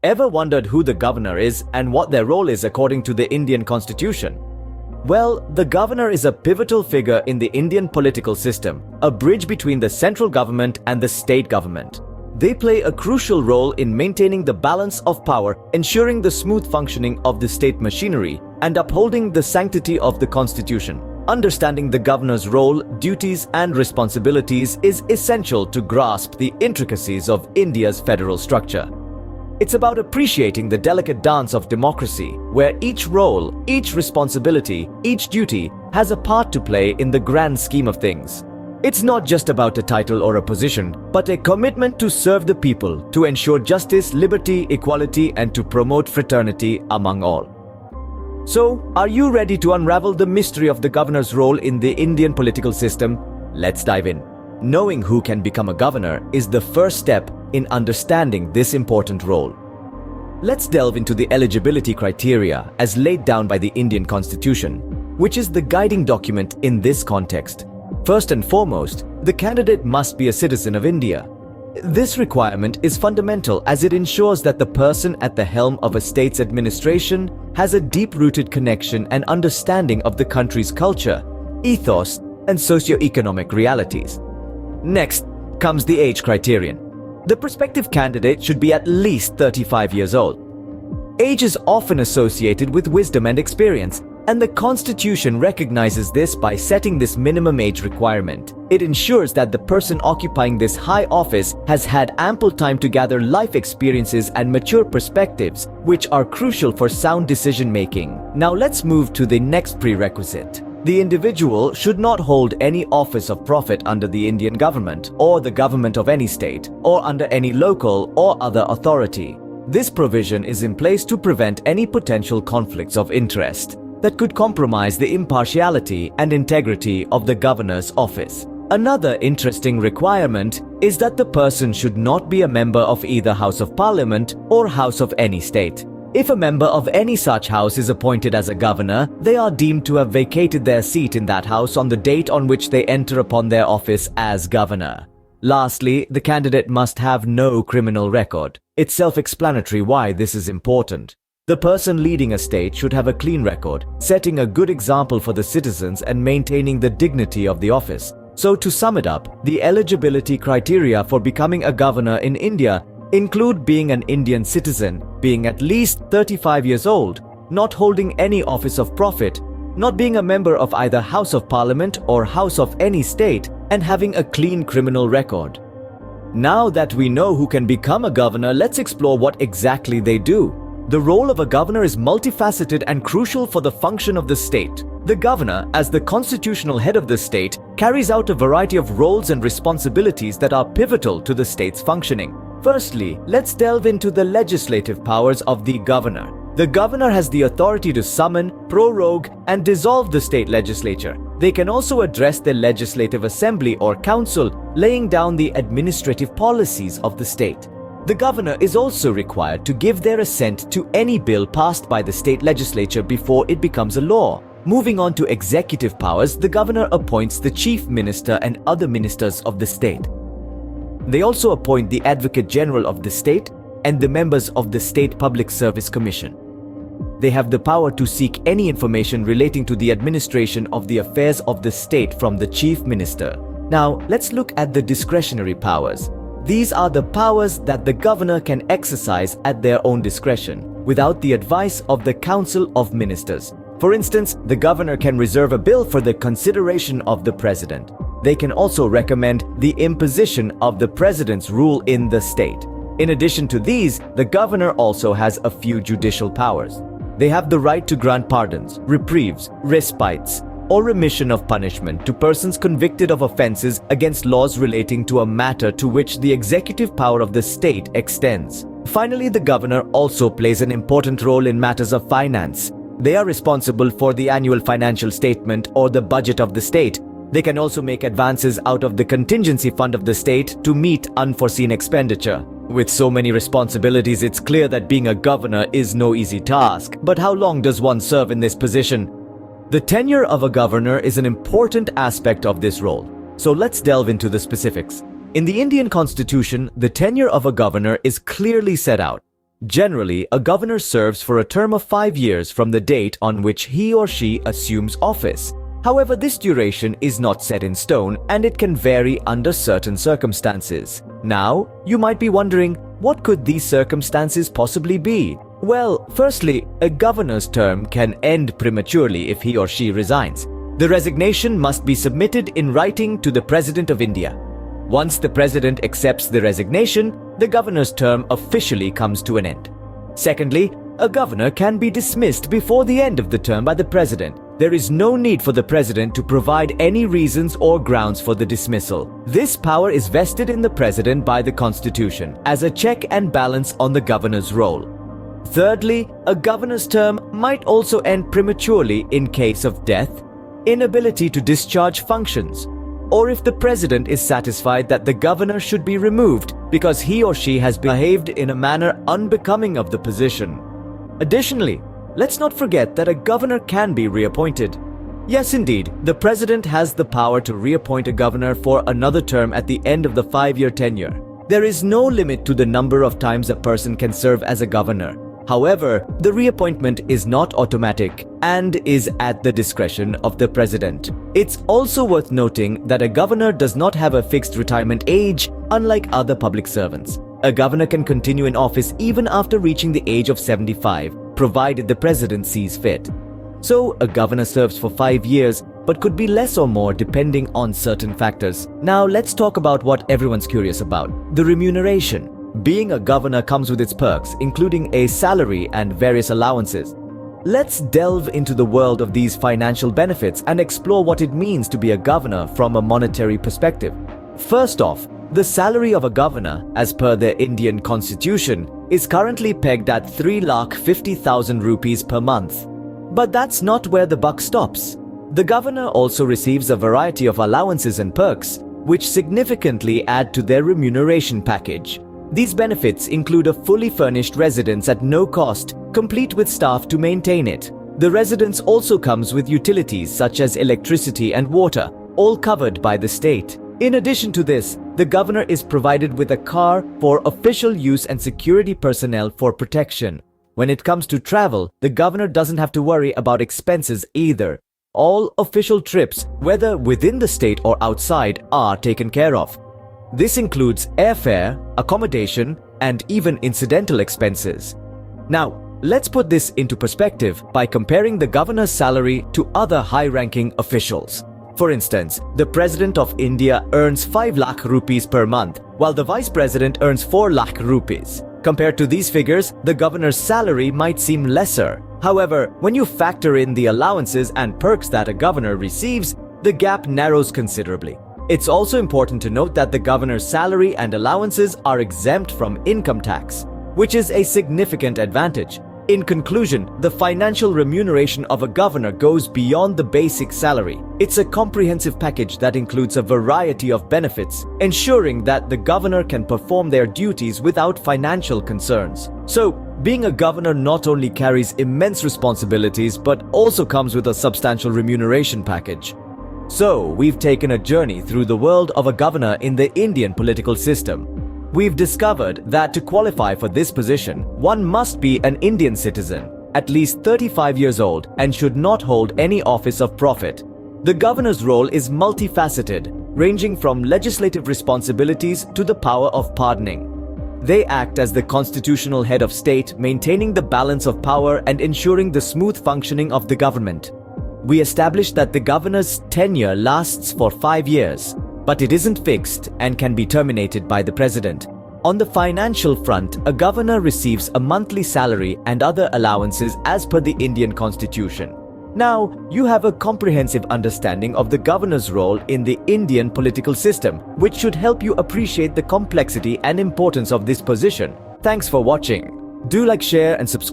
Ever wondered who the governor is and what their role is according to the Indian constitution? Well, the governor is a pivotal figure in the Indian political system, a bridge between the central government and the state government. They play a crucial role in maintaining the balance of power, ensuring the smooth functioning of the state machinery, and upholding the sanctity of the constitution. Understanding the governor's role, duties, and responsibilities is essential to grasp the intricacies of India's federal structure. It's about appreciating the delicate dance of democracy, where each role, each responsibility, each duty has a part to play in the grand scheme of things. It's not just about a title or a position, but a commitment to serve the people, to ensure justice, liberty, equality, and to promote fraternity among all. So, are you ready to unravel the mystery of the governor's role in the Indian political system? Let's dive in. Knowing who can become a governor is the first step in understanding this important role. Let's delve into the eligibility criteria as laid down by the Indian Constitution, which is the guiding document in this context. First and foremost, the candidate must be a citizen of India. This requirement is fundamental as it ensures that the person at the helm of a state's administration has a deep-rooted connection and understanding of the country's culture, ethos, and socio-economic realities. Next comes the age criterion. The prospective candidate should be at least 35 years old. Age is often associated with wisdom and experience, and the Constitution recognizes this by setting this minimum age requirement. It ensures that the person occupying this high office has had ample time to gather life experiences and mature perspectives, which are crucial for sound decision-making. Now let's move to the next prerequisite. The individual should not hold any office of profit under the Indian government, or the government of any state, or under any local or other authority. This provision is in place to prevent any potential conflicts of interest that could compromise the impartiality and integrity of the governor's office. Another interesting requirement is that the person should not be a member of either House of Parliament or House of any state. If a member of any such house is appointed as a governor, they are deemed to have vacated their seat in that house on the date on which they enter upon their office as governor. Lastly, the candidate must have no criminal record. It's self-explanatory why this is important. The person leading a state should have a clean record, setting a good example for the citizens and maintaining the dignity of the office. So to sum it up, the eligibility criteria for becoming a governor in India include being an Indian citizen, being at least 35 years old, not holding any office of profit, not being a member of either House of Parliament or House of any state, and having a clean criminal record. Now that we know who can become a governor, let's explore what exactly they do. The role of a governor is multifaceted and crucial for the function of the state. The governor, as the constitutional head of the state, carries out a variety of roles and responsibilities that are pivotal to the state's functioning. Firstly, let's delve into the legislative powers of the governor. The governor has the authority to summon, prorogue, and dissolve the state legislature. They can also address the legislative assembly or council, laying down the administrative policies of the state. The governor is also required to give their assent to any bill passed by the state legislature before it becomes a law. Moving on to executive powers, the governor appoints the chief minister and other ministers of the state. They also appoint the Advocate General of the state and the members of the State Public Service Commission. They have the power to seek any information relating to the administration of the affairs of the state from the chief minister. Now, let's look at the discretionary powers. These are the powers that the governor can exercise at their own discretion, without the advice of the Council of Ministers. For instance, the governor can reserve a bill for the consideration of the president. They can also recommend the imposition of the president's rule in the state. In addition to these, the governor also has a few judicial powers. They have the right to grant pardons, reprieves, respites, or remission of punishment to persons convicted of offenses against laws relating to a matter to which the executive power of the state extends. Finally, the governor also plays an important role in matters of finance. They are responsible for the annual financial statement or the budget of the state. They can also make advances out of the contingency fund of the state to meet unforeseen expenditure. With so many responsibilities, it's clear that being a governor is no easy task. But how long does one serve in this position? The tenure of a governor is an important aspect of this role. So let's delve into the specifics. In the Indian Constitution, the tenure of a governor is clearly set out. Generally, a governor serves for a term of 5 years from the date on which he or she assumes office. However, this duration is not set in stone and it can vary under certain circumstances. Now, you might be wondering, what could these circumstances possibly be? Well, firstly, a governor's term can end prematurely if he or she resigns. The resignation must be submitted in writing to the President of India. Once the President accepts the resignation, the governor's term officially comes to an end. Secondly, a governor can be dismissed before the end of the term by the President. There is no need for the President to provide any reasons or grounds for the dismissal. This power is vested in the President by the Constitution as a check and balance on the governor's role. Thirdly, a governor's term might also end prematurely in case of death, inability to discharge functions, or if the President is satisfied that the governor should be removed because he or she has behaved in a manner unbecoming of the position. Additionally, let's not forget that a governor can be reappointed. Yes, indeed, the President has the power to reappoint a governor for another term at the end of the 5-year tenure. There is no limit to the number of times a person can serve as a governor. However, the reappointment is not automatic and is at the discretion of the President. It's also worth noting that a governor does not have a fixed retirement age, unlike other public servants. A governor can continue in office even after reaching the age of 75, provided the President sees fit. So, a governor serves for 5 years, but could be less or more depending on certain factors. Now, let's talk about what everyone's curious about: the remuneration. Being a governor comes with its perks, including a salary and various allowances. Let's delve into the world of these financial benefits and explore what it means to be a governor from a monetary perspective. First off, the salary of a governor, as per the Indian Constitution, is currently pegged at 3,50,000 rupees per month. But that's not where the buck stops. The governor also receives a variety of allowances and perks, which significantly add to their remuneration package. These benefits include a fully furnished residence at no cost, complete with staff to maintain it. The residence also comes with utilities such as electricity and water, all covered by the state. In addition to this, the governor is provided with a car for official use and security personnel for protection. When it comes to travel, the governor doesn't have to worry about expenses either. All official trips, whether within the state or outside, are taken care of. This includes airfare, accommodation, and even incidental expenses. Now, let's put this into perspective by comparing the governor's salary to other high-ranking officials. For instance, the President of India earns 5 lakh rupees per month, while the Vice President earns 4 lakh rupees. Compared to these figures, the governor's salary might seem lesser. However, when you factor in the allowances and perks that a governor receives, the gap narrows considerably. It's also important to note that the governor's salary and allowances are exempt from income tax, which is a significant advantage. In conclusion, the financial remuneration of a governor goes beyond the basic salary. It's a comprehensive package that includes a variety of benefits, ensuring that the governor can perform their duties without financial concerns. So, being a governor not only carries immense responsibilities but also comes with a substantial remuneration package. So, we've taken a journey through the world of a governor in the Indian political system. We've discovered that to qualify for this position, one must be an Indian citizen, at least 35 years old, and should not hold any office of profit. The governor's role is multifaceted, ranging from legislative responsibilities to the power of pardoning. They act as the constitutional head of state, maintaining the balance of power and ensuring the smooth functioning of the government. We established that the governor's tenure lasts for 5 years, but it isn't fixed and can be terminated by the president. On the financial front, a governor receives a monthly salary and other allowances as per the Indian Constitution. Now, you have a comprehensive understanding of the governor's role in the Indian political system, which should help you appreciate the complexity and importance of this position. Thanks for watching. Do like, share and subscribe.